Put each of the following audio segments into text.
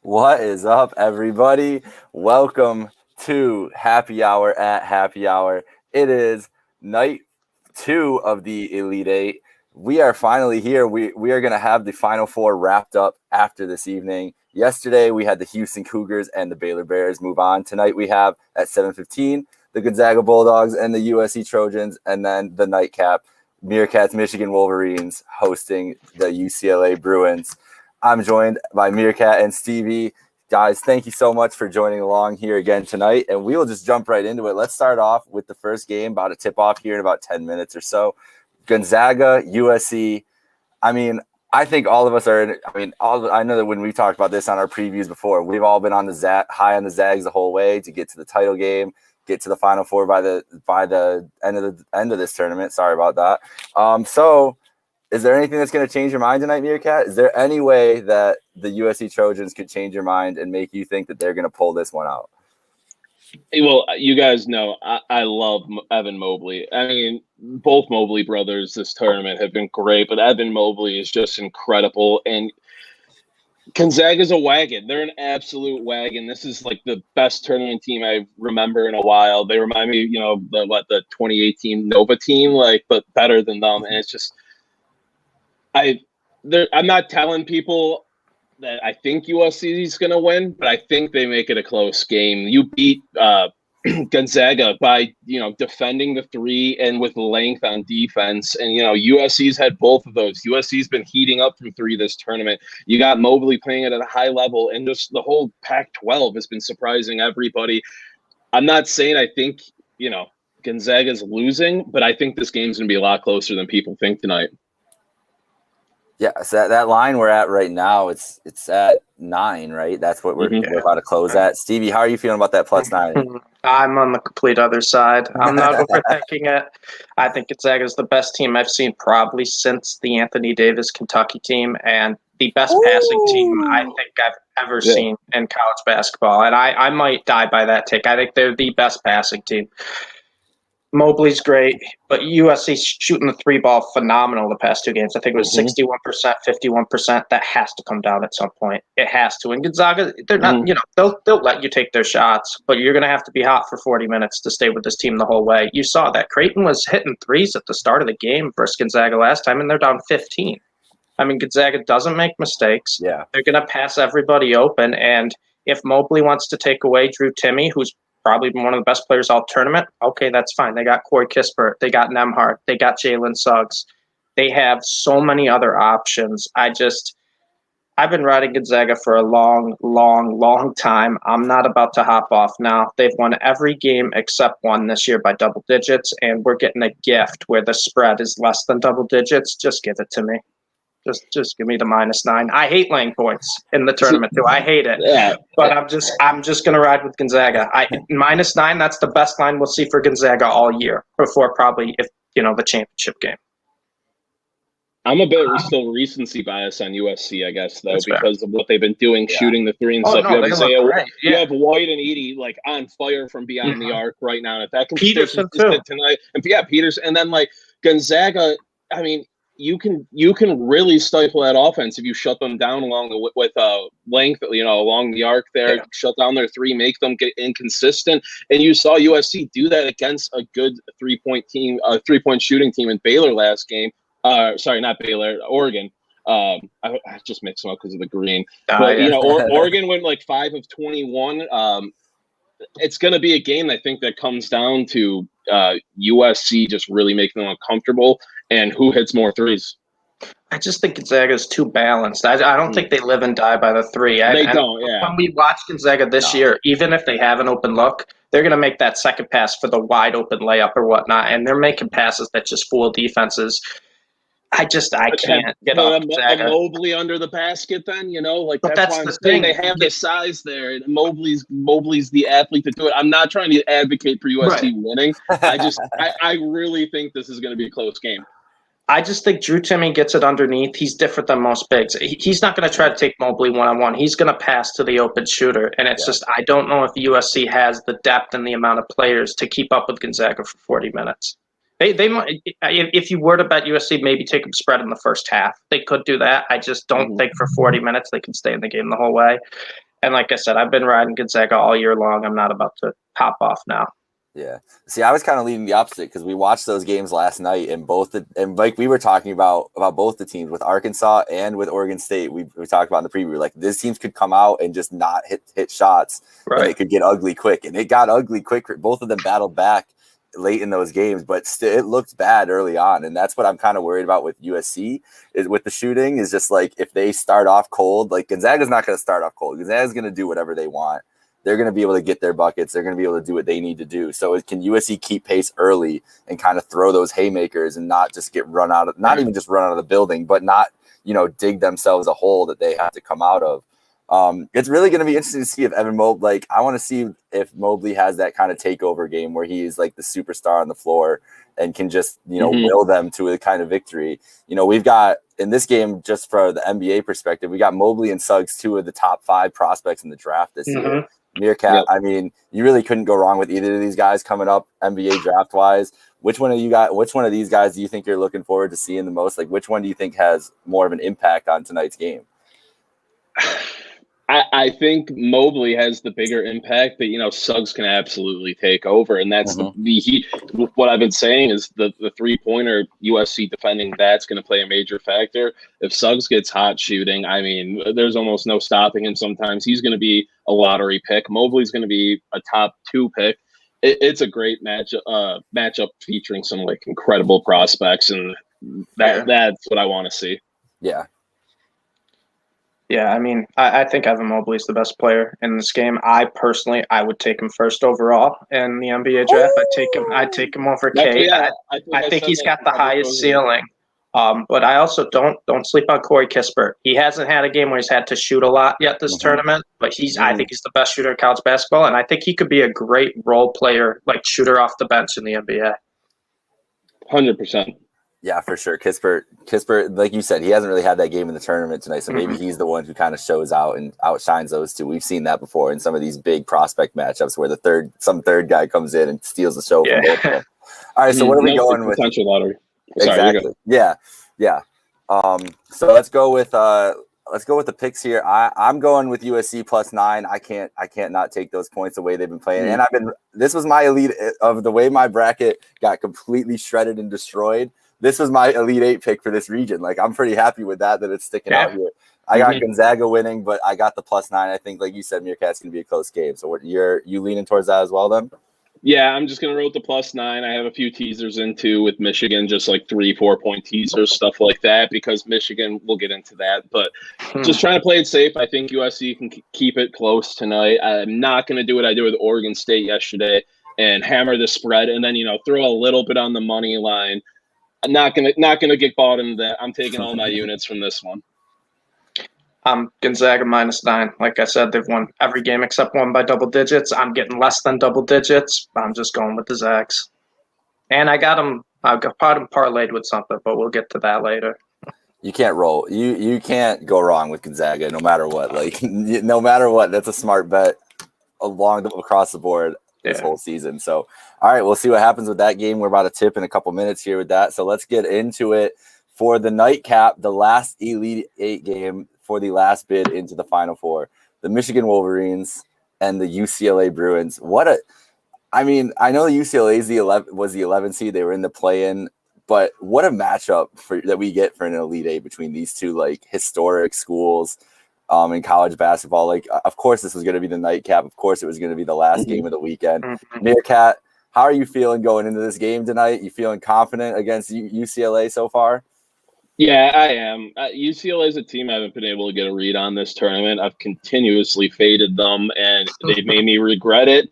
What is up, everybody? Welcome to Happy Hour at Happy Hour. It is night 2 of the Elite Eight. We are finally here. We are going to have the Final Four wrapped up after this evening. Yesterday, we had the Houston Cougars and the Baylor Bears move on. Tonight, we have at 7:15 the Gonzaga Bulldogs and the USC Trojans, and then the nightcap, Meerkats Michigan Wolverines hosting the UCLA Bruins. I'm joined by Meerkat and Stevie. Guys, thank you so much for joining along here again tonight, and we will just jump right into it. Let's start off with the first game, about a tip-off here in about 10 minutes or so. Gonzaga, USC. I think all of us are. I know that when we talked about this on our previews before, we've all been on the high on the Zags the whole way to get to the title game, get to the Final Four by the end of this tournament. Sorry about that. Is there anything that's going to change your mind tonight, Meerkat? Is there any way that the USC Trojans could change your mind and make you think that they're going to pull this one out? Well, you guys know I love Evan Mobley. I mean, both Mobley brothers this tournament have been great, but Evan Mobley is just incredible. And Gonzaga's a wagon. They're an absolute wagon. This is like the best tournament team I remember in a while. They remind me, the 2018 Nova team, but better than them. And it's just I'm not telling people that I think USC is going to win, but I think they make it a close game. You beat Gonzaga by, defending the three and with length on defense. And, USC's had both of those. USC's been heating up from three this tournament. You got Mobley playing it at a high level, and just the whole Pac-12 has been surprising everybody. I'm not saying I think, Gonzaga's losing, but I think this game's going to be a lot closer than people think tonight. Yeah, so that line we're at right now, it's at 9, right? That's what we're about to close at. Stevie, how are you feeling about that +9? I'm on the complete other side. I'm not overthinking it. I think Gonzaga is the best team I've seen probably since the Anthony Davis Kentucky team, and the best passing team I think I've ever seen in college basketball. And I might die by that take. I think they're the best passing team. Mobley's great, but USC's shooting the three ball phenomenal the past two games. I think it was 61%, 51%. That has to come down at some point. It has to. And Gonzaga, they're not, they'll let you take their shots, but you're going to have to be hot for 40 minutes to stay with this team the whole way. You saw that. Creighton was hitting threes at the start of the game versus Gonzaga last time, and they're down 15. I mean, Gonzaga doesn't make mistakes. Yeah. They're going to pass everybody open, and if Mobley wants to take away Drew Timme, who's probably been one of the best players all tournament, okay, that's fine. They got Corey Kispert. They got Nembhard. They got Jalen Suggs. They have so many other options. I've been riding Gonzaga for a long, long, long time. I'm not about to hop off now. They've won every game except one this year by double digits, and we're getting a gift where the spread is less than double digits. Just give it to me. Just give me the -9. I hate laying points in the tournament too. I hate it. Yeah. But I'm just gonna ride with Gonzaga. -9. That's the best line we'll see for Gonzaga all year before probably the championship game. I'm a bit still recency bias on USC, I guess, though, because of what they've been doing, shooting the three and stuff. No, you have White and Edey on fire from beyond the arc right now. And if that can stay consistent tonight, and Peterson, and then Gonzaga, I mean, you can really stifle that offense if you shut them down with length, along the arc there, shut down their three, make them get inconsistent. And you saw USC do that against a good 3-point shooting team in Baylor last game. Sorry, not Baylor, Oregon. I just mixed them up because of the green. But Oregon went 5 of 21. It's going to be a game I think that comes down to USC just really making them uncomfortable and who hits more threes. I just think Gonzaga is too balanced. I don't think they live and die by the three. They don't, yeah. When we watch Gonzaga this year, even if they have an open look, they're going to make that second pass for the wide open layup or whatnot, and they're making passes that just fool defenses. I can't get off Gonzaga. Mobley under the basket then, But that's the thing. They have the size there. And Mobley's the athlete to do it. I'm not trying to advocate for USC winning. I really think this is going to be a close game. I just think Drew Timme gets it underneath. He's different than most bigs. He's not going to try to take Mobley one-on-one. He's going to pass to the open shooter. And it's just, I don't know if USC has the depth and the amount of players to keep up with Gonzaga for 40 minutes. They might, if you were to bet USC, maybe take them spread in the first half. They could do that. I just don't think for 40 minutes they can stay in the game the whole way. And like I said, I've been riding Gonzaga all year long. I'm not about to pop off now. Yeah. See, I was kind of leading the opposite because we watched those games last night, and like we were talking about both the teams with Arkansas and with Oregon State. We talked about in the preview, like these teams could come out and just not hit shots, Right. and it could get ugly quick, and it got ugly quick. Both of them battled back late in those games, but still it looked bad early on, and that's what I'm kind of worried about with USC is with the shooting. Is just like if they start off cold, like Gonzaga's not going to start off cold. Gonzaga's going to do whatever they want. They're going to be able to get their buckets. They're going to be able to do what they need to do. So can USC keep pace early and kind of throw those haymakers and not just get run out of, not even just run out of the building, but not, dig themselves a hole that they have to come out of. It's really going to be interesting to see if Evan Mobley, I want to see if Mobley has that kind of takeover game where he is like the superstar on the floor and can just, will them to a kind of victory. We've got in this game, just for the NBA perspective, we got Mobley and Suggs, 2 of the top 5 prospects in the draft this year. Meerkat, yep. I mean, you really couldn't go wrong with either of these guys coming up NBA draft wise. Which one of these guys do you think you're looking forward to seeing the most? Like, which one do you think has more of an impact on tonight's game? I think Mobley has the bigger impact, but Suggs can absolutely take over, and that's what I've been saying is the 3-pointer USC defending that's going to play a major factor. If Suggs gets hot shooting, I mean, there's almost no stopping him. Sometimes he's going to be a lottery pick. Mobley's going to be a top 2 pick. It's a great matchup featuring some like incredible prospects, and that's what I want to see. Yeah. Yeah, I mean, I think Evan Mobley is the best player in this game. I would take him first overall in the NBA draft. I'd take him over Kate. I think he's got the highest ceiling. But I also don't sleep on Corey Kispert. He hasn't had a game where he's had to shoot a lot yet this tournament, but I think he's the best shooter in college basketball, and I think he could be a great role player, like shooter off the bench in the NBA. 100%. Yeah, for sure. Kispert, like you said, he hasn't really had that game in the tournament tonight, so maybe he's the one who kind of shows out and outshines those two. We've seen that before in some of these big prospect matchups where some third guy comes in and steals the show from both of them. All right, so what are we going with? Potential lottery. Exactly. Yeah. So let's go with the picks here. I'm going with USC +9. I can't not take those points the way they've been playing. And this was my elite of the way my bracket got completely shredded and destroyed. This was my Elite 8 pick for this region. Like, I'm pretty happy with that it's sticking out here. I got Gonzaga winning, but I got the +9. I think, like you said, Meerkat's going to be a close game. So you leaning towards that as well then? Yeah, I'm just going to roll the +9. I have a few teasers in too with Michigan, just like 3-4 point teasers, stuff like that, because Michigan, we'll get into that. But just trying to play it safe. I think USC can keep it close tonight. I'm not going to do what I did with Oregon State yesterday and hammer the spread and then, throw a little bit on the money line. I'm not gonna get bought into that. I'm taking all my units from this one. Gonzaga -9. Like I said, they've won every game except one by double digits. I'm getting less than double digits. I'm just going with the Zags. And I got them parlayed with something, but we'll get to that later. You can't roll. You can't go wrong with Gonzaga no matter what. Like, no matter what, that's a smart bet across the board this whole season. So, all right, we'll see what happens with that game. We're about to tip in a couple minutes here with that. So let's get into it for the nightcap, the last Elite 8 game for the last bid into the Final Four. The Michigan Wolverines and the UCLA Bruins. I know the UCLA was the 11 seed. They were in the play-in, but what a matchup that we get for an Elite 8 between these two like historic schools in college basketball. Like, of course, this was going to be the nightcap. Of course, it was going to be the last game of the weekend. Meerkat, how are you feeling going into this game tonight? You feeling confident against UCLA so far? Yeah, I am. UCLA is a team I haven't been able to get a read on this tournament. I've continuously faded them, and they've made me regret it.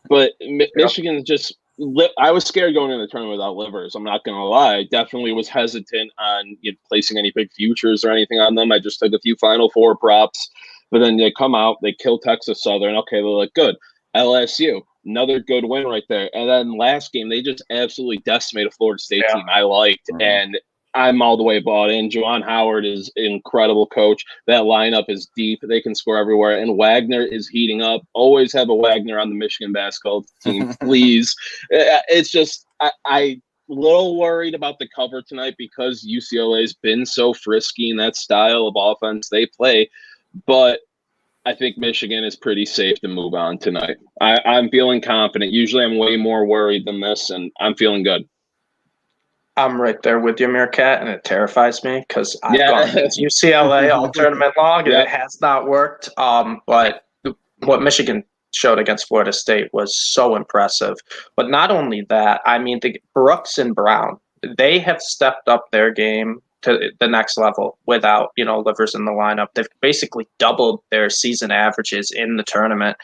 But Michigan just – I was scared going into the tournament without Livers. I'm not going to lie. I definitely was hesitant on placing any big futures or anything on them. I just took a few Final Four props. But then they come out, they kill Texas Southern. Okay, they look good. LSU, another good win right there. And then last game, they just absolutely decimated a Florida State team I liked. And I'm all the way bought in. Juwan Howard is an incredible coach. That lineup is deep. They can score everywhere. And Wagner is heating up. Always have a Wagner on the Michigan basketball team, please. It's just I little worried about the cover tonight because UCLA's been so frisky in that style of offense they play. But I think Michigan is pretty safe to move on tonight. I'm feeling confident. Usually I'm way more worried than this, and I'm feeling good. I'm right there with you, Meerkat, and it terrifies me because I've Yeah. gone against UCLA all tournament long, and Yeah. it has not worked. But what Michigan showed against Florida State was so impressive. But not only that, I mean, the Brooks and Brown, they have stepped up their game to the next level without, Livers in the lineup. They've basically doubled their season averages in the tournament.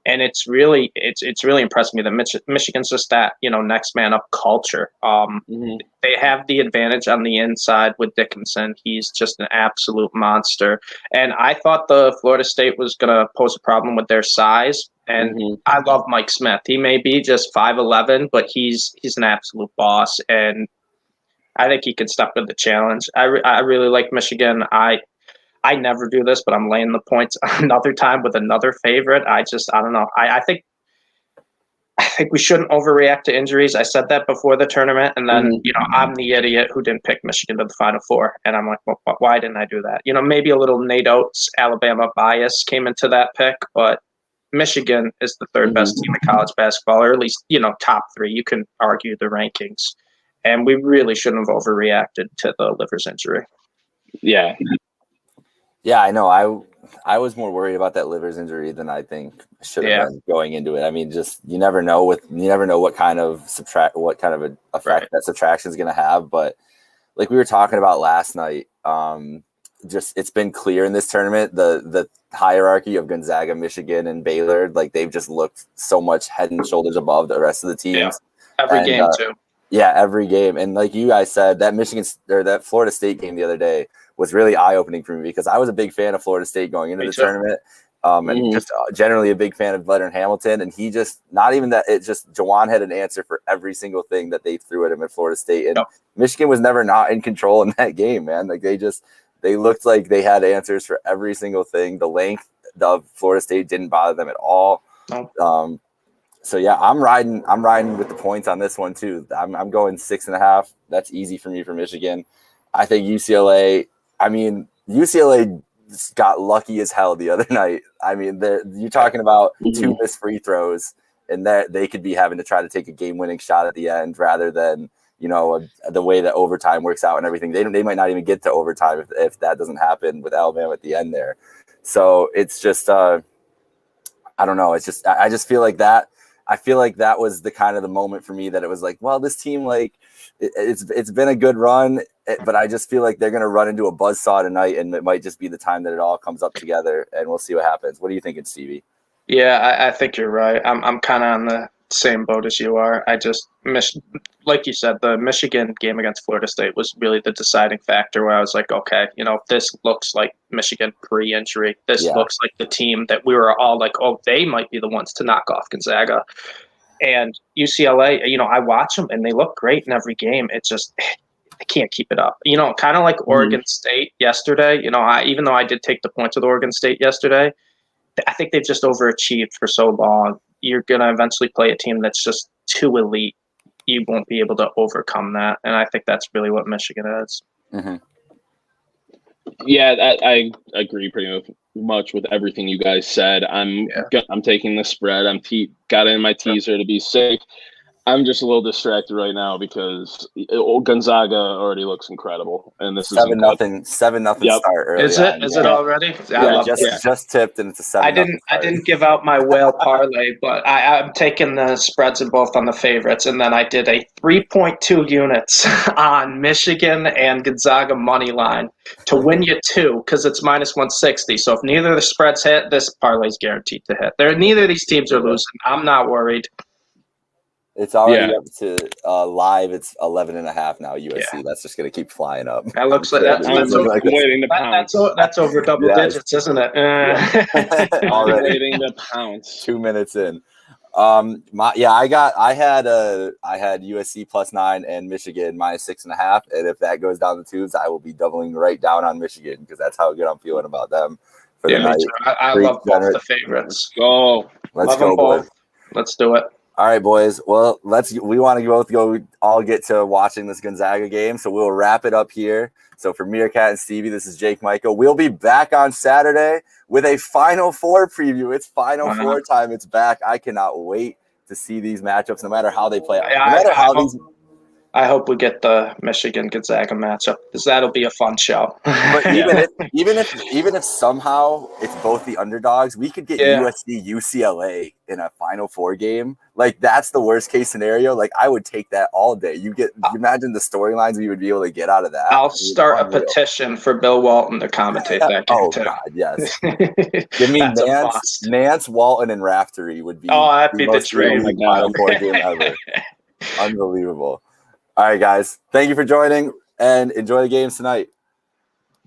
And it's really impressed me that Michigan's just that, next man up culture. They have the advantage on the inside with Dickinson. He's just an absolute monster. And I thought the Florida State was going to pose a problem with their size. And I love Mike Smith. He may be just 5'11", but he's an absolute boss. And I think he can step with the challenge. I really like Michigan. I never do this, but I'm laying the points another time with another favorite. I don't know. I think we shouldn't overreact to injuries. I said that before the tournament, and then I'm the idiot who didn't pick Michigan to the Final Four, and I'm like, well, why didn't I do that? Maybe a little Nate Oates, Alabama bias came into that pick, but Michigan is the third best team in college basketball, or at least top three. You can argue the rankings, and we really shouldn't have overreacted to the Livers injury. Yeah. Yeah, I know. I was more worried about that Livers injury than I think should have been going into it. I mean, just you never know what kind of an effect that subtraction is going to have. But like we were talking about last night, just it's been clear in this tournament the hierarchy of Gonzaga, Michigan, and Baylor. Like they've just looked so much head and shoulders above the rest of the teams. Yeah. Every game too. Yeah, every game. And like you guys said, that Florida State game the other day was really eye-opening for me because I was a big fan of Florida State going into the tournament, and just generally a big fan of Leonard Hamilton. And he just not even that. It just Juwan had an answer for every single thing that they threw at him at Florida State, and Michigan was never not in control in that game, man. Like they looked like they had answers for every single thing. The length of Florida State didn't bother them at all. No. So yeah, I'm riding with the points on this one too. I'm going 6.5. That's easy for me for Michigan. I think UCLA. I mean, UCLA got lucky as hell the other night. I mean, you're talking about two missed free throws, and that they could be having to try to take a game-winning shot at the end rather than the way that overtime works out and everything. They might not even get to overtime if that doesn't happen with Alabama at the end there. So it's just I don't know. It's just I just feel like that. I feel like that was the kind of the moment for me that it was like, well, this team, like it's been a good run, but I just feel like they're going to run into a buzzsaw tonight, and it might just be the time that it all comes up together, and we'll see what happens. What are you thinking, Stevie? Yeah, I think you're right. I'm kind of on the same boat as you are. I just like you said, the Michigan game against Florida State was really the deciding factor where I was like, okay, this looks like Michigan pre-injury. This looks like the team that we were all like, oh, they might be the ones to knock off Gonzaga. And UCLA, I watch them and they look great in every game. It's just they can't keep it up. Kind of like Oregon State yesterday. Even though I did take the points with Oregon State yesterday, I think they've just overachieved for so long. You're going to eventually play a team that's just too elite. You won't be able to overcome that. And I think that's really what Michigan is. Mm-hmm. Yeah, I agree pretty much with everything you guys said. I'm taking the spread. Got in my teaser to be safe. I'm just a little distracted right now because Gonzaga already looks incredible, and this is 7-0 start. Early Is it? Is it already? Yeah, just tipped, and it's a 7-0. I didn't give out my whale parlay, but I'm taking the spreads in both on the favorites, and then I did a 3.2 units on Michigan and Gonzaga money line to win you 2 because it's -160. So if neither of the spreads hit, this parlay is guaranteed to hit. Neither of these teams are losing. I'm not worried. It's already up to live. It's 11.5 now. USC. That's just going to keep flying up. That looks like that's waiting to pounce. That's over double digits, isn't it? Already waiting to pounce. 2 minutes in. I had USC +9 and Michigan -6.5, and if that goes down the tubes, I will be doubling right down on Michigan because that's how good I'm feeling about them for the night. I love both the favorites. Go. Let's go, boys. Let's do it. All right, boys. Well, we want to both all get to watching this Gonzaga game, so we'll wrap it up here. So for Meerkat and Stevie, this is Jake Michael. We'll be back on Saturday with a Final Four preview. It's Final Four time. It's back. I cannot wait to see these matchups, no matter how they play out. No matter how these. I hope we get the Michigan Gonzaga matchup because that'll be a fun show. But even if somehow it's both the underdogs, we could get USC UCLA in a Final Four game. Like that's the worst case scenario. Like I would take that all day. You imagine the storylines we would be able to get out of that. I'll start a petition for Bill Walton to commentate that game too. God, yes. Give me Nance, Walton, and Raftery would be. Oh, that'd be the dream. Final Four game ever. Unbelievable. All right, guys. Thank you for joining and enjoy the games tonight.